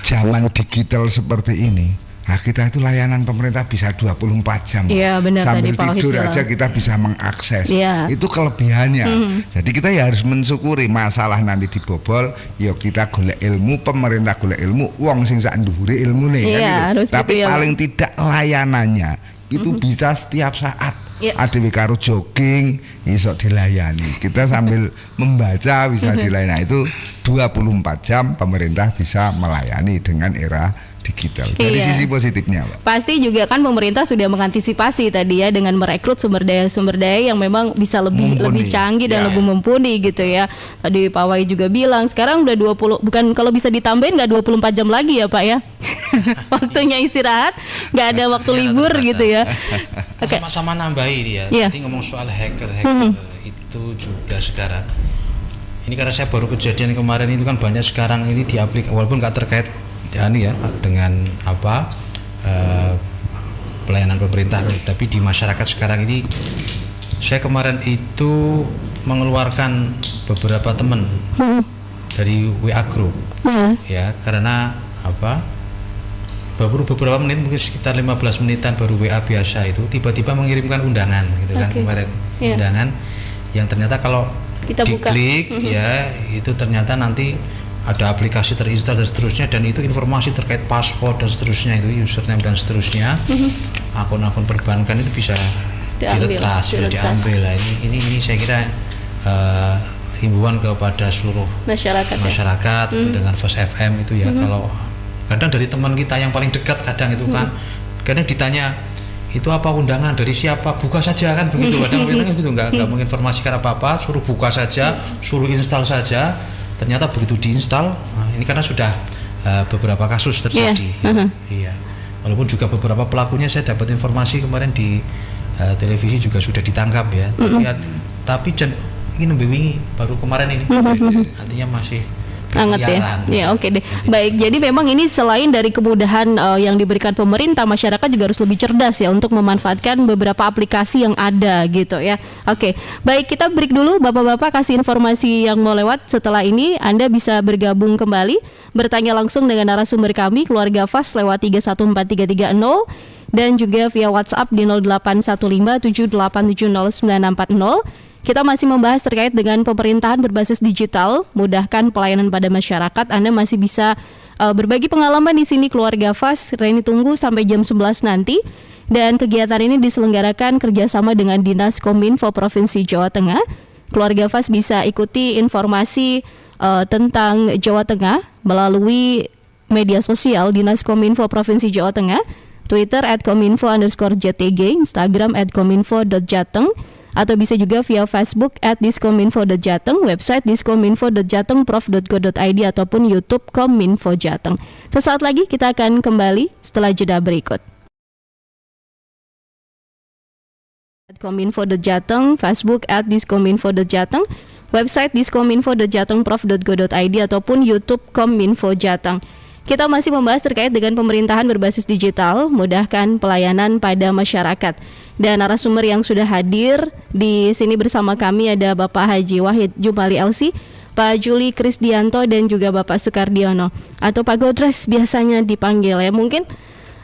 zaman digital seperti ini, nah kita itu layanan pemerintah bisa 24 jam. Benar, sambil tidur aja kita bisa mengakses. Itu kelebihannya. Jadi kita ya harus mensyukuri. Masalah nanti dibobol, ya kita golek ilmu, pemerintah golek ilmu, wong sing sak nduwure ilmune kan gitu. Tapi paling tidak layanannya itu bisa setiap saat. Adewe karo jogging iso dilayani. Kita sambil membaca bisa dilayani. Nah, itu 24 jam pemerintah bisa melayani dengan era digital. Dari sisi positifnya, Pak. Pasti juga kan pemerintah sudah mengantisipasi tadi ya dengan merekrut sumber daya yang memang bisa lebih canggih dan lebih mumpuni gitu ya. Tadi Pak Wai juga bilang sekarang udah 20, bukan kalau bisa ditambahin nggak 24 jam lagi ya Pak ya. Waktunya istirahat, nggak ada waktu libur gitu ya. Sama-sama nambahi dia. Nanti ngomong soal hacker itu juga sekarang. Ini karena saya baru kejadian kemarin itu kan banyak sekarang ini diaplikasi walaupun nggak terkait dengan pelayanan pemerintah, tapi di masyarakat sekarang ini saya kemarin itu mengeluarkan beberapa teman dari WA group ya karena baru beberapa menit, mungkin sekitar 15 menitan baru WA biasa itu tiba-tiba mengirimkan undangan gitu kan kemarin undangan yang ternyata kalau kita diklik itu ternyata nanti ada aplikasi terinstall dan seterusnya, dan itu informasi terkait paspor dan seterusnya, itu username dan seterusnya, akun-akun perbankan itu bisa diretas, bisa diambil lah. Ini saya kira himbauan kepada seluruh masyarakat dengan First FM itu ya. Kalau kadang dari teman kita yang paling dekat kadang itu kan kadang ditanya itu apa undangan dari siapa, buka saja kan begitu. Kadang kita gitu nggak menginformasikan apa-apa, suruh buka saja, suruh install saja. Ternyata begitu diinstal, ini karena sudah beberapa kasus terjadi. Walaupun juga beberapa pelakunya saya dapat informasi kemarin di televisi juga sudah ditangkap ya. Tapi ini membingi baru kemarin ini, artinya masih hangat ya. Oke deh. Baik, jadi memang ini selain dari kemudahan yang diberikan pemerintah, masyarakat juga harus lebih cerdas ya untuk memanfaatkan beberapa aplikasi yang ada gitu ya. Oke, baik, kita break dulu Bapak-bapak, kasih informasi yang mau lewat. Setelah ini Anda bisa bergabung kembali, bertanya langsung dengan narasumber kami Keluarga Fas lewat 314330 dan juga via WhatsApp di 081578709640. Kita masih membahas terkait dengan pemerintahan berbasis digital, mudahkan pelayanan pada masyarakat. Anda masih bisa berbagi pengalaman di sini Keluarga Fas. Reni tunggu sampai jam 11 nanti. Dan kegiatan ini diselenggarakan kerjasama dengan Dinas Kominfo Provinsi Jawa Tengah. Keluarga Fas bisa ikuti informasi tentang Jawa Tengah melalui media sosial Dinas Kominfo Provinsi Jawa Tengah, Twitter @kominfo_jtg, Instagram @kominfo.jateng, atau bisa juga via Facebook @diskominfo.jateng, website diskominfo.jatengprof.go.id ataupun YouTube Kominfo Jateng. Sesaat lagi kita akan kembali setelah jeda berikut. Kominfo.jateng, Facebook @diskominfo.jateng, website diskominfo.jatengprof.go.id ataupun YouTube Kominfo Jateng. Kita masih membahas terkait dengan pemerintahan berbasis digital, mudahkan pelayanan pada masyarakat. Dan narasumber yang sudah hadir di sini bersama kami ada Bapak Haji Wahid Jumali LC, Pak Juli Krisdianto, dan juga Bapak Sukardiono atau Pak Godres biasanya dipanggil ya. Mungkin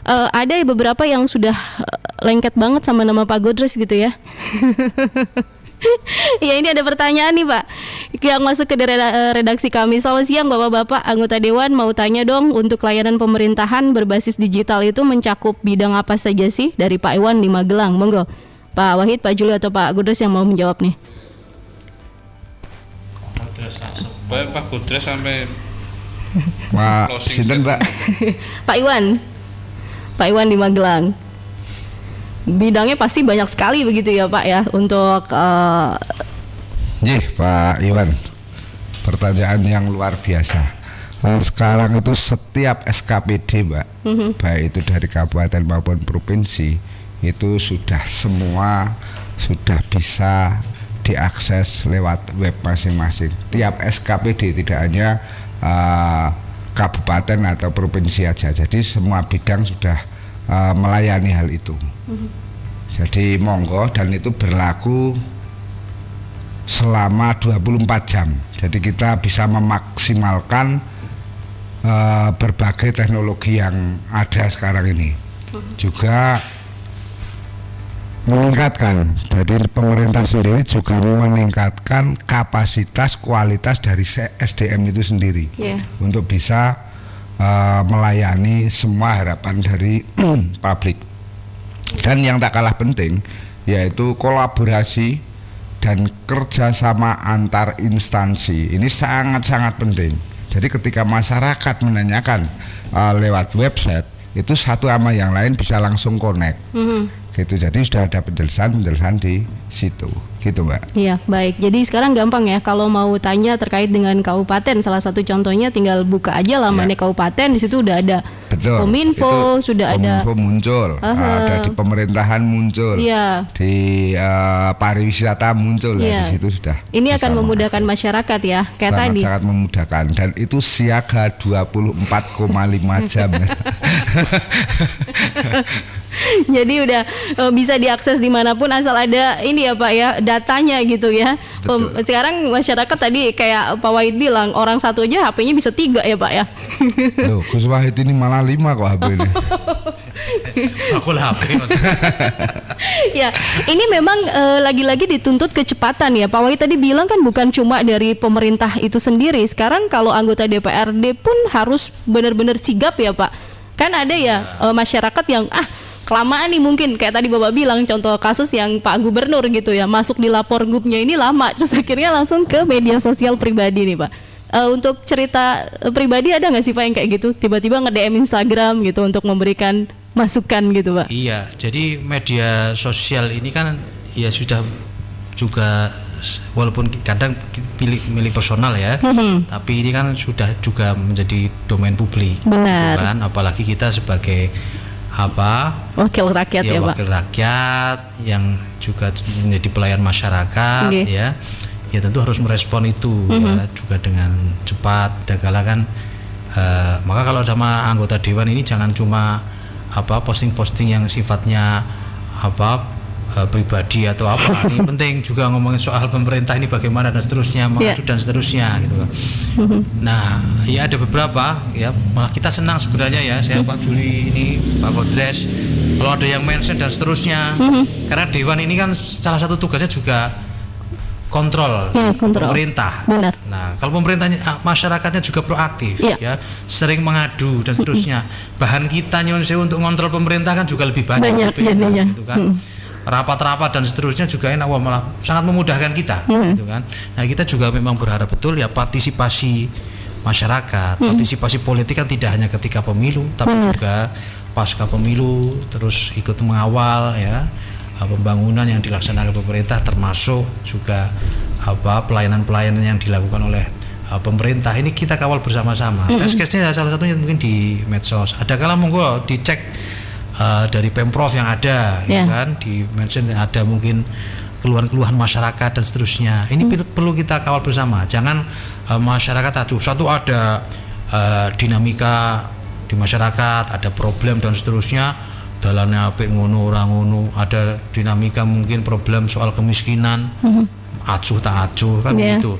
ada beberapa yang sudah lengket banget sama nama Pak Godres gitu ya. Ya, ini ada pertanyaan nih Pak yang masuk ke redaksi kami. Selamat siang Bapak-bapak, anggota Dewan, mau tanya dong, untuk layanan pemerintahan berbasis digital itu mencakup bidang apa saja sih? Dari Pak Iwan di Magelang, monggo Pak Wahid, Pak Juli atau Pak Gudres yang mau menjawab nih? Pak Gudres sampai Pak sinten Mbak? Pak Iwan di Magelang. Bidangnya pasti banyak sekali begitu ya Pak ya untuk Pak Iwan, pertanyaan yang luar biasa. Sekarang itu setiap SKPD Mbak, baik itu dari kabupaten maupun provinsi, itu sudah semua sudah bisa diakses lewat web masing-masing. Tiap SKPD, tidak hanya kabupaten atau provinsi aja. Jadi semua bidang sudah melayani hal itu. Jadi monggo, dan itu berlaku selama 24 jam. Jadi kita bisa memaksimalkan berbagai teknologi yang ada sekarang ini. Juga meningkatkan, jadi pemerintah sendiri juga meningkatkan kapasitas kualitas dari SDM itu sendiri, untuk bisa melayani semua harapan dari publik. Dan yang tak kalah penting yaitu kolaborasi dan kerjasama antar instansi. Ini sangat-sangat penting. Jadi ketika masyarakat menanyakan lewat website, itu satu sama yang lain bisa langsung connect. Gitu. Jadi sudah ada penjelasan di situ, gitu Mbak. Iya, baik. Jadi sekarang gampang ya, kalau mau tanya terkait dengan kabupaten, salah satu contohnya tinggal buka aja lamannya kabupaten, di situ udah ada. Betul. Kominfo, sudah ada. Kominfo muncul, ada di pemerintahan muncul, di pariwisata muncul, di situ sudah. Ini akan memudahkan masyarakat ya, kayak tadi. Sangat memudahkan, dan itu siaga 24,5 jam. Jadi udah bisa diakses dimanapun asal ada ini ya Pak ya, datanya gitu ya. Sekarang masyarakat tadi kayak Pak Wahid bilang, orang satu aja HP-nya bisa 3 ya Pak ya. Loh, Gus Wahid ini malah 5 kok HP ini. Aku lah HP maksudnya. Ya, ini memang lagi-lagi dituntut kecepatan ya. Pak Wahid tadi bilang kan bukan cuma dari pemerintah itu sendiri. Sekarang kalau anggota DPRD pun harus benar-benar sigap ya Pak. Kan ada ya masyarakat yang kelamaan nih, mungkin kayak tadi Bapak bilang contoh kasus yang Pak Gubernur gitu ya, masuk di lapor gubnya ini lama, terus akhirnya langsung ke media sosial pribadi nih Pak. Untuk cerita pribadi ada nggak sih Pak yang kayak gitu, tiba-tiba nge-DM Instagram gitu untuk memberikan masukan gitu Pak? Iya, jadi media sosial ini kan ya sudah juga, walaupun kadang milik personal ya, tapi ini kan sudah juga menjadi domain publik. Benar. Gitu kan? Apalagi kita sebagai wakil rakyat ya Pak. Wakil rakyat yang juga menjadi pelayan masyarakat, ya tentu harus merespon itu ya, juga dengan cepat. Dagala kan maka kalau sama anggota dewan ini jangan cuma posting-posting yang sifatnya pribadi atau apa. Ini penting juga ngomongin soal pemerintah ini bagaimana dan seterusnya, mengadu dan seterusnya gitu. Nah, ya ada beberapa ya, malah kita senang sebenarnya ya, saya Pak Juli ini, Pak Gudres, kalau ada yang mention dan seterusnya. Karena dewan ini kan salah satu tugasnya juga kontrol pemerintah. Benar. Nah, kalau pemerintahnya, masyarakatnya juga proaktif ya, sering mengadu dan seterusnya. Bahan kita nyuwun sewu untuk kontrol pemerintah kan juga lebih banyak gitu kan. Rapat-rapat dan seterusnya juga enak, malah sangat memudahkan kita gitu kan. Nah, kita juga memang berharap betul ya partisipasi masyarakat, partisipasi politik kan tidak hanya ketika pemilu, tapi juga pasca pemilu, terus ikut mengawal ya pembangunan yang dilaksanakan pemerintah, termasuk juga pelayanan-pelayanan yang dilakukan oleh pemerintah. Ini kita kawal bersama-sama. Test case-nya salah satunya mungkin di medsos. Ada kala monggo dicek dari Pemprov yang ada, ya kan, di mention ada mungkin keluhan-keluhan masyarakat dan seterusnya. Ini perlu kita kawal bersama. Jangan masyarakat satu ada dinamika di masyarakat, ada problem dan seterusnya, dalannya apik ngono ora ngono, ada dinamika mungkin problem soal kemiskinan, acuh tak acuh kan gitu.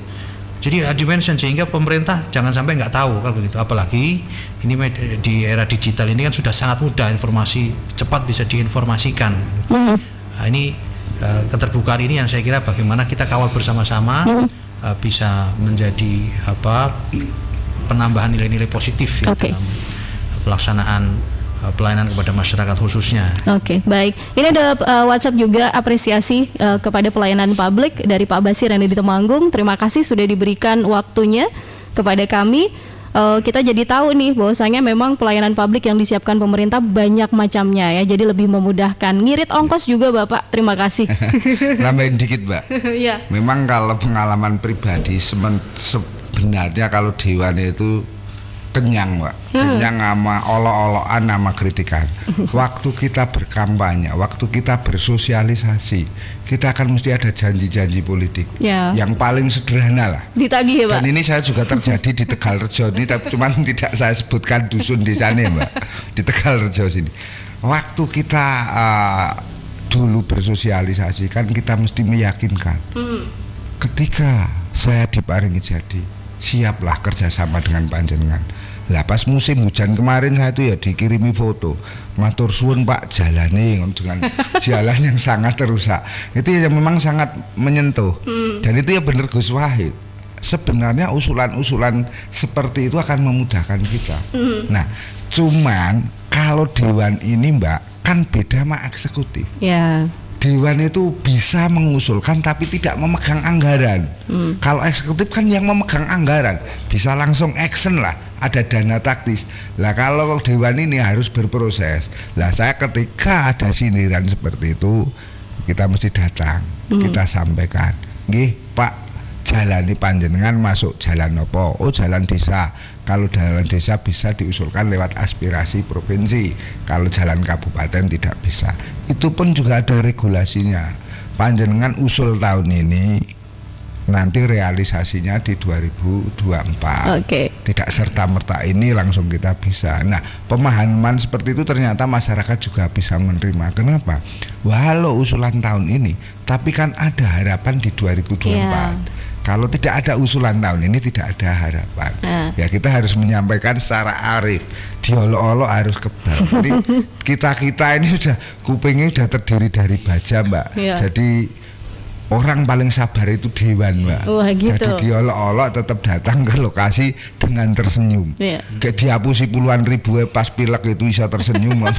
Jadi dimension sehingga pemerintah jangan sampai nggak tahu kan begitu. Apalagi ini di era digital ini kan sudah sangat mudah, informasi cepat bisa diinformasikan. Nah, ini keterbukaan ini yang saya kira bagaimana kita kawal bersama-sama bisa menjadi penambahan nilai-nilai positif ya, dalam pelaksanaan pelayanan kepada masyarakat khususnya. Oke, baik. Ini ada WhatsApp juga apresiasi kepada pelayanan publik dari Pak Basir yang ada di Temanggung. Terima kasih sudah diberikan waktunya kepada kami. Kita jadi tahu nih bahwasanya memang pelayanan publik yang disiapkan pemerintah banyak macamnya ya, jadi lebih memudahkan. Ngirit ongkos juga Bapak, terima kasih. Nambahin dikit Mbak. Iya. Memang kalau pengalaman pribadi sebenarnya kalau Dewan itu kenyang Mbak, kenyang sama olok-olokan sama kritikan. Waktu kita berkampanye, waktu kita bersosialisasi, kita akan mesti ada janji-janji politik yang paling sederhana lah. Ditagih ya Pak. Dan ini saya juga terjadi di Tegalrejo ini, tapi cuman tidak saya sebutkan dusun di sana Mbak, di Tegalrejo sini. Waktu kita dulu bersosialisasi kan kita mesti meyakinkan. Ketika saya diparingi jadi, siaplah kerjasama dengan panjenengan. Lah pas musim hujan kemarin saya itu ya dikirimi foto, matur suwun Pak jalane dengan jalan yang sangat rusak. Itu ya memang sangat menyentuh. Dan itu ya benar Gus Wahid. Sebenarnya usulan-usulan seperti itu akan memudahkan kita. Nah, cuman kalau Dewan ini Mbak kan beda sama eksekutif. Ya. Dewan itu bisa mengusulkan tapi tidak memegang anggaran. Kalau eksekutif kan yang memegang anggaran, bisa langsung action lah, ada dana taktis. Lah kalau Dewan ini harus berproses. Lah saya ketika ada sindiran seperti itu, kita mesti datang, kita sampaikan, nggih Pak, jalani panjenengan masuk jalan apa? Oh jalan desa. Kalau jalan desa bisa diusulkan lewat aspirasi provinsi. Kalau jalan kabupaten tidak bisa. Itu pun juga ada regulasinya. Panjenengan usul tahun ini, nanti realisasinya di 2024. Tidak serta-merta ini langsung kita bisa. Nah, pemahaman seperti itu ternyata masyarakat juga bisa menerima. Kenapa? Walau usulan tahun ini, tapi kan ada harapan di 2024. Kalau tidak ada usulan tahun ini tidak ada harapan. Ya kita harus menyampaikan secara arif. Diolok-olok harus kebal. Jadi kita ini sudah kupingnya sudah terdiri dari baja Mbak. Jadi orang paling sabar itu Dewan Mbak. Gitu. Jadi diolok-olok tetap datang ke lokasi dengan tersenyum. Kayak dihapusi puluhan ribu pas pilek itu bisa tersenyum Mbak.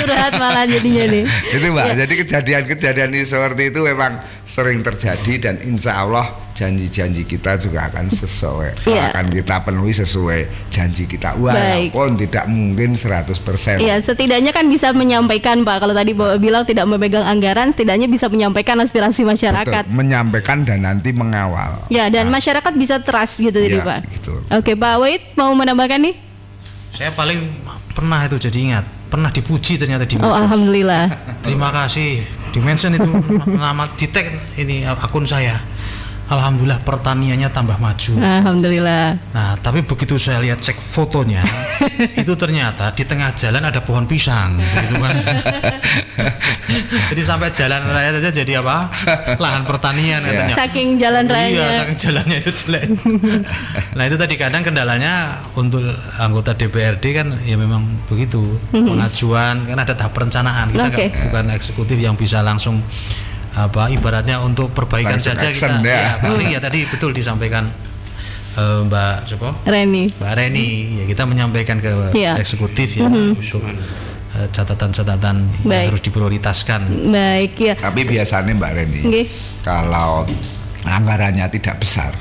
Curhat malah jadinya nih. Itu Mbak. Jadi kejadian-kejadian seperti itu memang sering terjadi dan insya Allah janji-janji kita juga akan sesuai, akan kita penuhi sesuai janji kita. Walaupun tidak mungkin 100%. Iya, setidaknya kan bisa menyampaikan Pak. Kalau tadi Bapak bilang tidak memegang anggaran, setidaknya bisa menyampaikan aspirasi masyarakat. Betul, menyampaikan dan nanti mengawal. Ya, dan masyarakat bisa trust gitu jadi Pak. Gitu. Oke, Pak Wahid mau menambahkan nih? Saya paling pernah itu jadi ingat, pernah dipuji ternyata di medsos. Oh, alhamdulillah. Terima kasih. Di mention itu nama di tag ini akun saya. Alhamdulillah pertaniannya tambah maju. Alhamdulillah. Nah, tapi begitu saya lihat cek fotonya, itu ternyata di tengah jalan ada pohon pisang, gitu kan. Jadi sampai jalan raya saja jadi apa? Lahan pertanian katanya. Saking jalan raya. Iya, saking jalannya itu jelek. Nah, itu tadi kadang kendalanya untuk anggota DPRD kan ya memang begitu. Pengajuan kan ada tahap perencanaan. Kita kan bukan eksekutif yang bisa langsung ibaratnya untuk perbaikan saja kita paling ya tadi betul disampaikan Mbak Reni ya, kita menyampaikan ke eksekutif ya untuk catatan-catatan yang harus diprioritaskan. Baik ya. Tapi biasanya Mbak Reni kalau anggarannya tidak besar,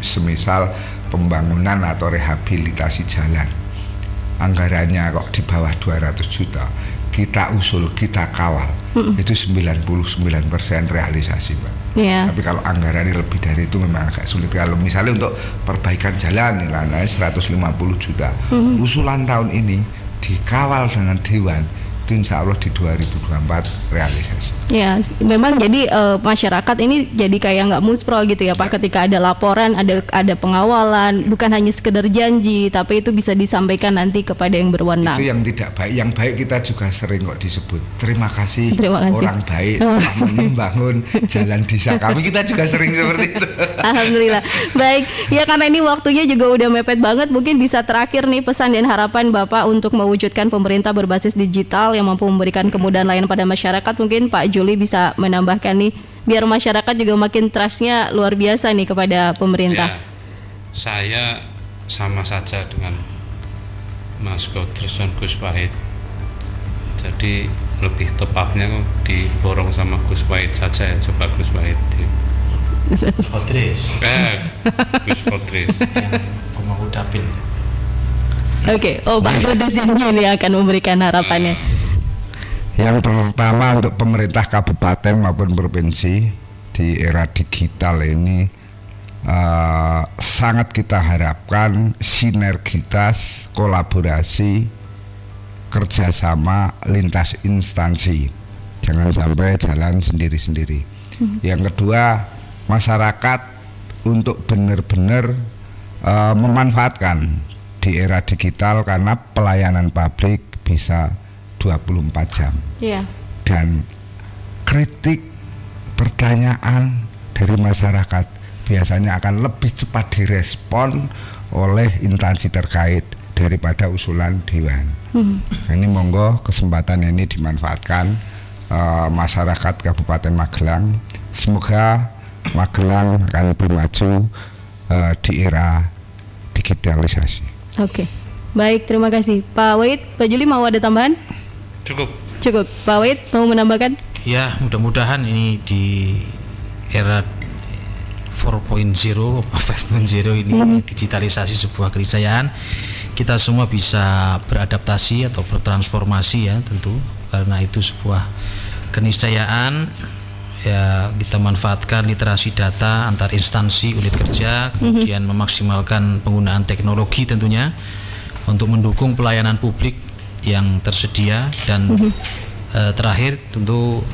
semisal pembangunan atau rehabilitasi jalan, anggarannya kok di bawah 200 juta, kita usul, kita kawal, itu 99% realisasi Pak. Tapi kalau anggarannya lebih dari itu memang agak sulit. Kalau misalnya untuk perbaikan jalan nilainya 150 juta, usulan tahun ini dikawal dengan Dewan, itu insya Allah di 2024 realisasi. Ya, memang jadi masyarakat ini jadi kayak nggak muspro gitu ya Pak. Ketika ada laporan, ada pengawalan, bukan hanya sekedar janji, tapi itu bisa disampaikan nanti kepada yang berwenang. Itu yang tidak baik. Yang baik kita juga sering kok disebut. Terima kasih. Orang baik telah membangun jalan desa kami. Kita juga sering seperti itu. Alhamdulillah. Baik, ya karena ini waktunya juga udah mepet banget. Mungkin bisa terakhir nih pesan dan harapan Bapak untuk mewujudkan pemerintah berbasis digital yang mampu memberikan kemudahan layanan pada masyarakat. Mungkin Pak Juli bisa menambahkan nih, biar masyarakat juga makin trustnya luar biasa nih kepada pemerintah. Saya sama saja dengan Mas Godres dan Gus Wahid. Jadi lebih tepatnya diborong sama Gus Wahid saja ya, coba Gus Wahid Gus Kodris Gus Kodris yang pemangku dapil. Oke, Pak Kodris ini akan memberikan harapannya. Yang pertama untuk pemerintah kabupaten maupun provinsi di era digital ini sangat kita harapkan sinergitas, kolaborasi, kerjasama lintas instansi, jangan sampai jalan sendiri-sendiri. Yang kedua, masyarakat untuk benar-benar memanfaatkan di era digital karena pelayanan publik bisa 24 jam. Dan kritik, pertanyaan dari masyarakat biasanya akan lebih cepat direspon oleh instansi terkait daripada usulan dewan. Ini monggo kesempatan ini dimanfaatkan masyarakat Kabupaten Magelang. Semoga Magelang akan bermaju di era digitalisasi. Oke, baik, terima kasih Pak Wahid. Pak Juli mau ada tambahan? Cukup. Pak Wahid mau menambahkan? Ya, mudah-mudahan ini di era 4.0 ini digitalisasi sebuah keniscayaan, kita semua bisa beradaptasi atau bertransformasi ya tentu, karena itu sebuah keniscayaan ya. Kita manfaatkan literasi data antar instansi unit kerja, kemudian memaksimalkan penggunaan teknologi tentunya untuk mendukung pelayanan publik yang tersedia, dan terakhir tentu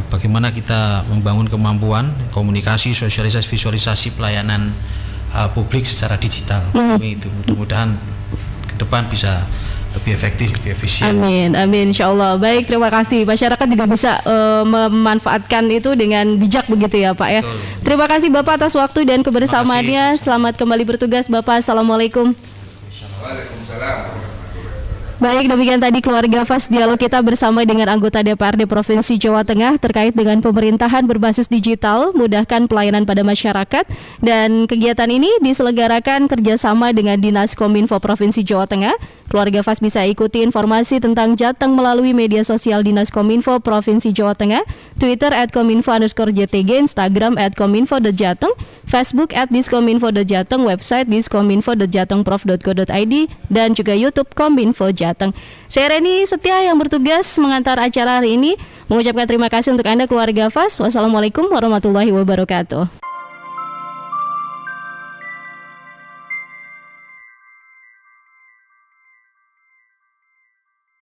bagaimana kita membangun kemampuan komunikasi, sosialisasi, visualisasi pelayanan publik secara digital. Itu mudah-mudahan ke depan bisa lebih efektif, lebih efisien. Amin, insyaallah. Baik, terima kasih. Masyarakat juga bisa memanfaatkan itu dengan bijak begitu ya Pak ya. Betul. Terima kasih Bapak atas waktu dan kebersamaannya. Selamat kembali bertugas Bapak. Assalamualaikum. Waalaikumsalam. Baik, demikian tadi Keluarga Fas dialog kita bersama dengan anggota DPRD Provinsi Jawa Tengah terkait dengan pemerintahan berbasis digital, mudahkan pelayanan pada masyarakat, dan kegiatan ini diselenggarakan kerjasama dengan Dinas Kominfo Provinsi Jawa Tengah. Keluarga Fas bisa ikuti informasi tentang Jateng melalui media sosial Dinas Kominfo Provinsi Jawa Tengah, Twitter @kominfo_jtg, Instagram @kominfo.jateng, Facebook @diskominfo.jateng, website diskominfo.jatengprof.go.id, dan juga YouTube Kominfo Jateng. Saya Reni Setia yang bertugas mengantar acara hari ini, mengucapkan terima kasih untuk Anda Keluarga Fas. Wassalamualaikum warahmatullahi wabarakatuh.